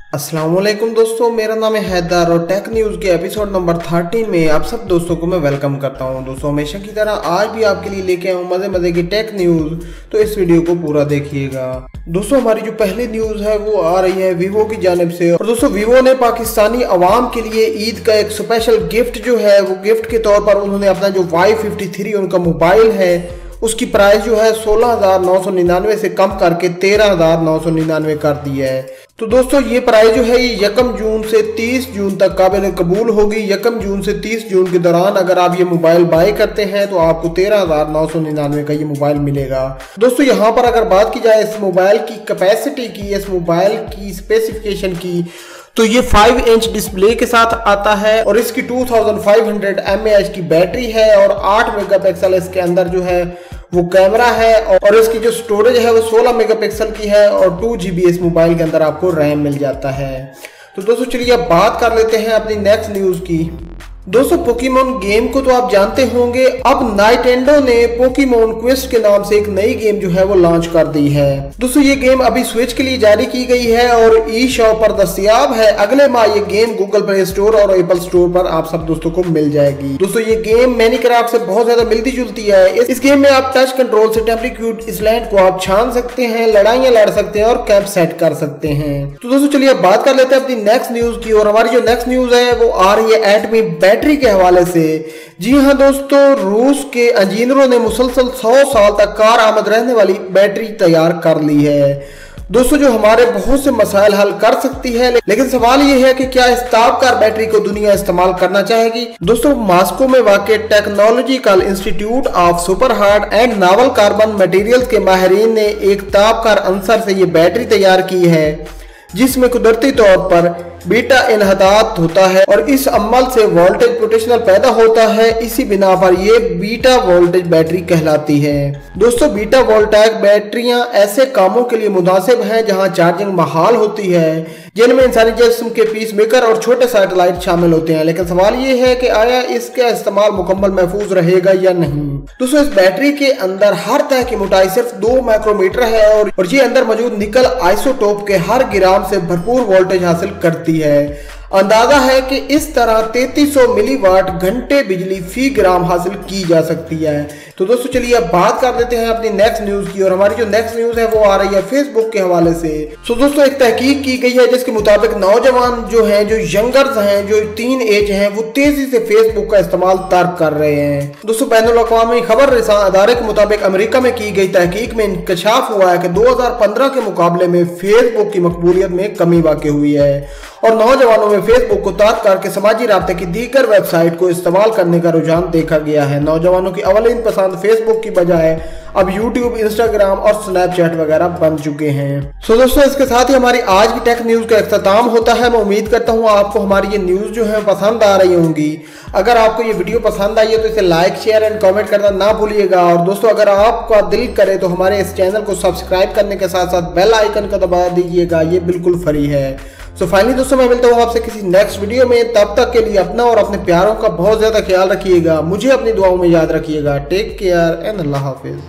अस्सलाम वालेकुम दोस्तों, मेरा नाम है हैदर और टेक न्यूज़ के एपिसोड नंबर 13 में आप सब दोस्तों को मैं वेलकम करता हूं। दोस्तों हमेशा की तरह आज भी आपके लिए लेके आया हूं मज़े मज़े की टेक न्यूज़, तो इस वीडियो को पूरा देखिएगा। दोस्तों हमारी जो पहली न्यूज़ है वो आ रही है वीवो की जानिब से। और दोस्तों वीवो ने पाकिस्तानी अवाम के लिए ईद का एक स्पेशल गिफ्ट जो है वो गिफ्ट के तौर पर उन्होंने अपना जो Y53 उनका मोबाइल है उसकी प्राइस जो है 16,999 से कम करके 13,999 कर दी है। तो दोस्तों ये प्राइस जो है ये 1 जून से 30 जून तक काबिल कबूल होगी। 1 जून से 30 जून के दौरान अगर आप ये मोबाइल बाय करते हैं तो आपको 13,999 का ये मोबाइल मिलेगा। दोस्तों यहाँ पर अगर बात की जाए इस मोबाइल की कैपेसिटी की, इस मोबाइल की स्पेसिफिकेशन की, तो ये 5 इंच डिस्प्ले के साथ आता है और इसकी 2500 mAh की बैटरी है और 8 मेगापिक्सल इसके अंदर जो है वो कैमरा है और इसकी जो स्टोरेज है वो 16 मेगापिक्सल की है और 2 GB इस मोबाइल के अंदर आपको रैम मिल जाता है। तो दोस्तों चलिए अब बात कर लेते हैं अपनी नेक्स्ट न्यूज़ की। दोस्तों पोकेमोन गेम को तो आप जानते होंगे, अब नाइटेंडो ने पोकेमोन क्वेस्ट के नाम से एक नई गेम जो है वो लॉन्च कर दी है। दोस्तों ये गेम अभी स्विच के लिए जारी की गई है और ई शॉप पर दस्तयाब है। अगले माह ये गेम गूगल प्ले स्टोर और एप्पल स्टोर पर आप सब दोस्तों को मिल जाएगी। दोस्तों ये गेम मैनीक्राफ्ट से बहुत ज्यादा मिलती जुलती है। इस गेम में आप टच कंट्रोल से टेम्पलीट्यूड इसलैंड को आप छान सकते हैं, लड़ाइयां लड़ सकते हैं और कैंप सेट कर सकते हैं। तो दोस्तों चलिए अब बात कर लेते हैं अपनी नेक्स्ट न्यूज की। और हमारी जो नेक्स्ट न्यूज है वो आ रही है एटमी बैटरी के हवाले से। जी हाँ दोस्तों, रूस के इंजीनियरों ने मुसलसल 100 साल तक कारआमद रहने वाली बैटरी तैयार कर ली है। दोस्तों जो हमारे बहुत से मसाइल हल कर सकती है, लेकिन सवाल ये है कि क्या इस ताबकार बैटरी को दुनिया इस्तेमाल करना चाहेगी। दोस्तों मॉस्को में वाक़ technological institute of super hard and novel carbon materials के माहिरीन ने एक ताबकार अंसर से ये बैटरी तैयार की है जिसमें कुदरती तौर पर बीटा इनहतात होता है और इस अमल से वोल्टेज पोटेंशियल पैदा होता है। इसी बिना पर ये बीटा वोल्टेज बैटरी कहलाती है। दोस्तों बीटा वोल्टेज बैटरियां ऐसे कामों के लिए मुनासिब हैं जहां चार्जिंग महाल होती है, जिनमें इंसानी जिस्म के पीस मेकर और छोटे सैटेलाइट शामिल होते हैं। लेकिन सवाल ये है कि आया इसका इस्तेमाल मुकम्मल महफूज रहेगा या नहीं। दोस्तों इस बैटरी के अंदर हर तह की मोटाई सिर्फ 2 माइक्रोमीटर है और ये अंदर मौजूद निकल आइसोटोप के हर ग्राम से भरपूर वोल्टेज हासिल करती है। अंदाजा है कि इस तरह 3300 मिलीवाट घंटे बिजली फी ग्राम हासिल की जा सकती है। तो दोस्तों चलिए अब बात कर लेते हैं अपनी नेक्स्ट न्यूज की। और हमारी जो नेक्स्ट न्यूज है वो आ रही है फेसबुक के हवाले से। तो दोस्तों एक तहकीक की गई है जिसके मुताबिक नौजवान जो हैं, जो यंगर्स हैं, जो टीन एज हैं, वो तेजी से फेसबुक का इस्तेमाल तर्क कर रहे हैं। दोस्तों बैनुल-अक़वामी खबर रसां अदारे के मुताबिक अमेरिका में की गई तहकीक में इंकशाफ हुआ है कि 2015 के मुकाबले में फेसबुक की मकबूलियत में कमी वाक़ हुई है और नौजवानों में फेसबुक को तर्क करके समाजी राब्ते की दीगर वेबसाइट को इस्तेमाल करने का रुझान देखा गया है। नौजवानों की अवलीन पसंद फेसबुक की बजाय अब यूट्यूब, इंस्टाग्राम और स्नैपचैट वगैरह बन चुके हैं। सो दोस्तों इसके साथ ही हमारी आज की टेक न्यूज का इख्तिताम होता है। मैं उम्मीद करता हूँ आपको हमारी ये न्यूज जो है पसंद आ रही होंगी। अगर आपको ये वीडियो पसंद आई है तो इसे लाइक, शेयर एंड कमेंट करना ना भूलिएगा। और दोस्तों अगर आपका दिल करे तो हमारे इस चैनल को सब्सक्राइब करने के साथ साथ बेल आइकन को दबा दीजिएगा, ये बिल्कुल फ्री है। सो फाइनली दोस्तों मैं मिलता हूँ आपसे किसी नेक्स्ट वीडियो में। तब तक के लिए अपना और अपने प्यारों का बहुत ज्यादा ख्याल रखिएगा। मुझे अपनी दुआओं में याद रखिएगा। टेक केयर एंड अल्लाह हाफिज।